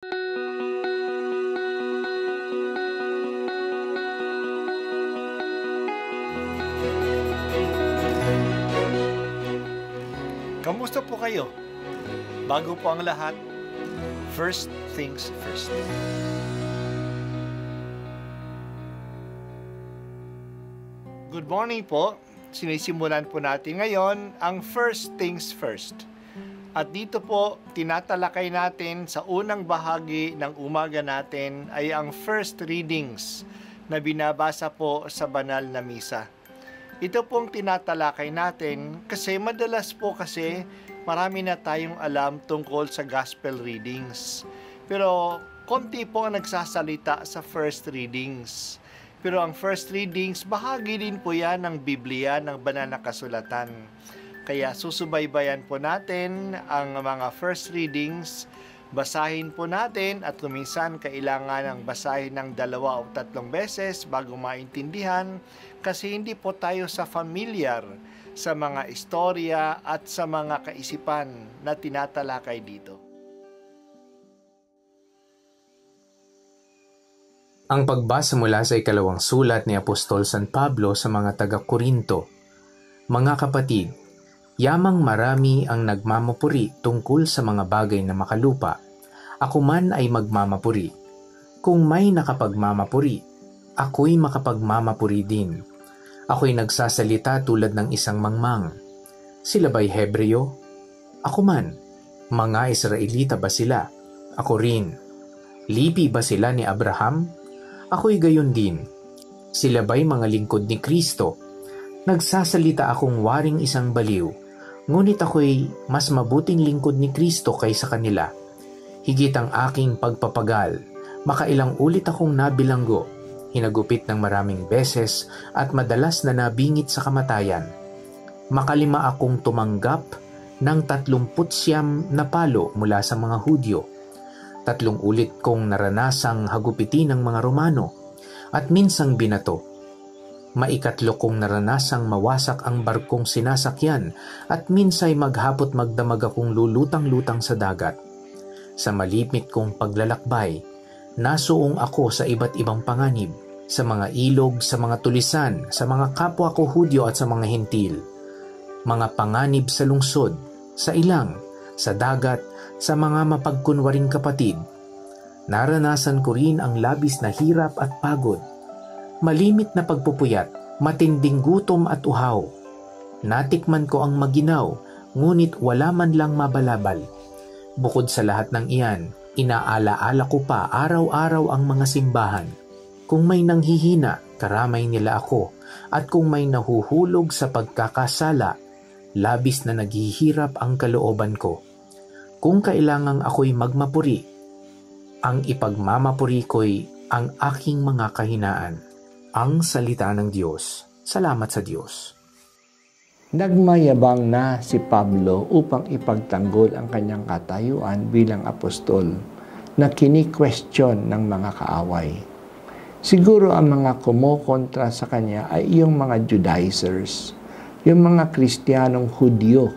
Kamusta po kayo? Bago po ang lahat, first things first. Good morning po. Sinisimulan po natin ngayon ang first things first. At dito po, tinatalakay natin sa unang bahagi ng umaga natin ay ang first readings na binabasa po sa banal na misa. Ito pong tinatalakay natin kasi madalas po kasi marami na tayong alam tungkol sa gospel readings. Pero konti po ang nagsasalita sa first readings. Pero ang first readings, bahagi din po yan ng Biblia, ng banal na kasulatan. Kaya susubaybayan po natin ang mga first readings. Basahin po natin at minsan kailangan ng basahin ng 2 o 3 beses bago maintindihan kasi hindi po tayo familiar sa mga istorya at sa mga kaisipan na tinatalakay dito. Ang pagbasa mula sa ikalawang sulat ni Apostol San Pablo sa mga taga-Korinto. Mga kapatid, yamang marami ang nagmamapuri tungkol sa mga bagay na makalupa. Ako man ay magmamapuri. Kung may nakapagmamapuri, ako'y makapagmamapuri din. Ako'y nagsasalita tulad ng isang mangmang. Sila ba'y Hebreo? Ako man. Mga Israelita ba sila? Ako rin. Lipi ba sila ni Abraham? Ako'y gayon din. Sila ba'y mga lingkod ni Kristo? Nagsasalita akong waring isang baliw, ngunit ako'y mas mabuting lingkod ni Kristo kaysa kanila. Higit ang aking pagpapagal, makailang ulit akong nabilanggo, hinagupit ng maraming beses at madalas na nabingit sa kamatayan. Makalima akong tumanggap ng 39 na palo mula sa mga Hudyo. 3 ulit kong naranasang hagupitin ng mga Romano at minsang binato. Maikatlo kong naranasang mawasak ang barkong sinasakyan at minsay maghapot magdamag akong lulutang-lutang sa dagat. Sa malimit kong paglalakbay, nasuong ako sa iba't ibang panganib, sa mga ilog, sa mga tulisan, sa mga kapwa ko Hudyo at sa mga Hentil. Mga panganib sa lungsod, sa ilang, sa dagat, sa mga mapagkunwaring kapatid. Naranasan ko rin ang labis na hirap at pagod, malimit na pagpupuyat, matinding gutom at uhaw. Natikman ko ang maginaw, ngunit wala man lang mabalabal. Bukod sa lahat ng iyan, inaalaala ko pa araw-araw ang mga simbahan. Kung may nanghihina, karamay nila ako, at kung may nahuhulog sa pagkakasala, labis na naghihirap ang kalooban ko. Kung kailangang ako'y magmapuri, ang ipagmamapuri ko'y ang aking mga kahinaan. Ang salita ng Diyos. Salamat sa Diyos. Nagmayabang na si Pablo upang ipagtanggol ang kanyang katayuan bilang apostol na kini-question ng mga kaaway. Siguro ang mga kumokontra sa kanya ay yung mga Judaizers, yung mga Kristiyanong Hudyo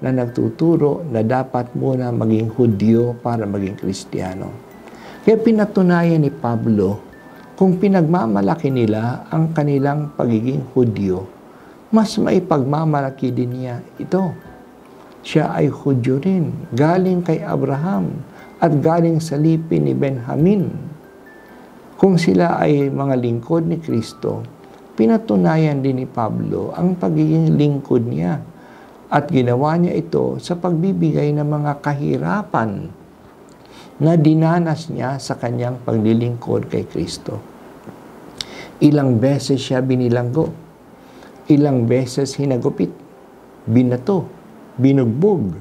na nagtuturo na dapat muna maging Hudyo para maging Kristiyano. Kaya pinatunayan ni Pablo kung pinagmamalaki nila ang kanilang pagiging Hudyo, mas maipagmamalaki din niya ito. Siya ay Hudyo rin, galing kay Abraham at galing sa lipi ni Benjamin. Kung sila ay mga lingkod ni Kristo, pinatunayan din ni Pablo ang pagiging lingkod niya at ginawa niya ito sa pagbibigay ng mga kahirapan na dinanas niya sa kanyang paglilingkod kay Kristo. Ilang beses siya binilanggo. Ilang beses hinagupit, binato, binugbog.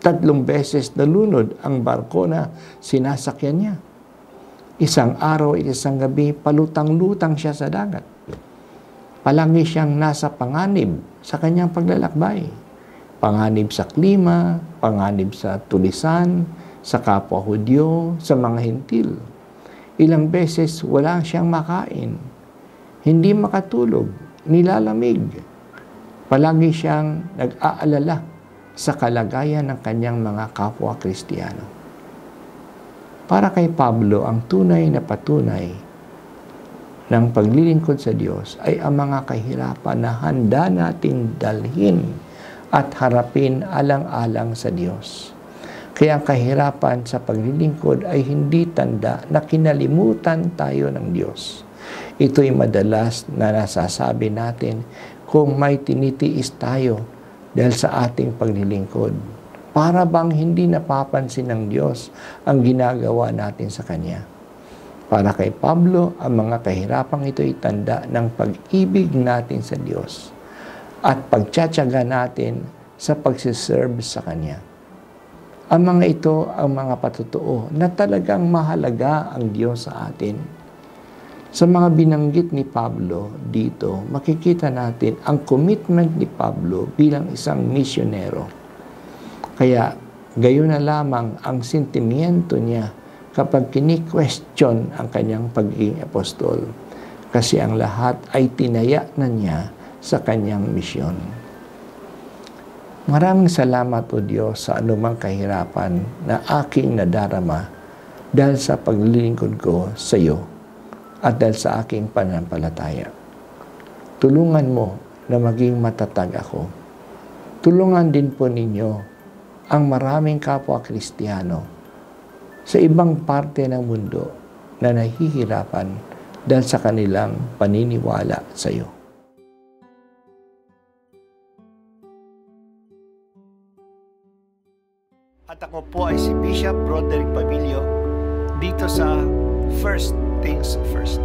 3 beses nalunod ang barko na sinasakyan niya. Isang araw at isang gabi, palutang-lutang siya sa dagat. Palagi siyang nasa panganib sa kanyang paglalakbay. Panganib sa klima, panganib sa tulisan, sa kapwa Hudyo, sa mga Hentil. Ilang beses wala siyang makain, hindi makatulog, nilalamig. Palagi siyang nag-aalala sa kalagayan ng kanyang mga kapwa Kristiyano. Para kay Pablo, ang tunay na patunay ng paglilingkod sa Diyos ay ang mga kahirapan na handa nating dalhin at harapin alang-alang sa Diyos. Kaya ang kahirapan sa paglilingkod ay hindi tanda na kinalimutan tayo ng Diyos. Ito'y madalas na nasasabi natin kung may tinitiis tayo dahil sa ating paglilingkod. Para bang hindi napapansin ng Diyos ang ginagawa natin sa Kanya. Para kay Pablo, ang mga kahirapang ito ay tanda ng pag-ibig natin sa Diyos at pagtsatsaga natin sa pagsiserve sa Kanya. Ang mga ito ang mga patutuo na talagang mahalaga ang Diyos sa atin. Sa mga binanggit ni Pablo dito, makikita natin ang commitment ni Pablo bilang isang misyonero. Kaya gayon na lamang ang sentimiento niya kapag kini-question ang kanyang pagiging apostol. Kasi ang lahat ay tinaya na niya sa kanyang misyon. Maraming salamat o Diyos sa anumang kahirapan na aking nadarama dahil sa paglilingkod ko sa iyo at dahil sa aking pananampalataya. Tulungan mo na maging matatag ako. Tulungan din po ninyo ang maraming kapwa Kristiyano sa ibang parte ng mundo na nahihirapan dahil sa kanilang paniniwala sa iyo. At ako po ay si Bishop Broderick Pabilio dito sa First Things First.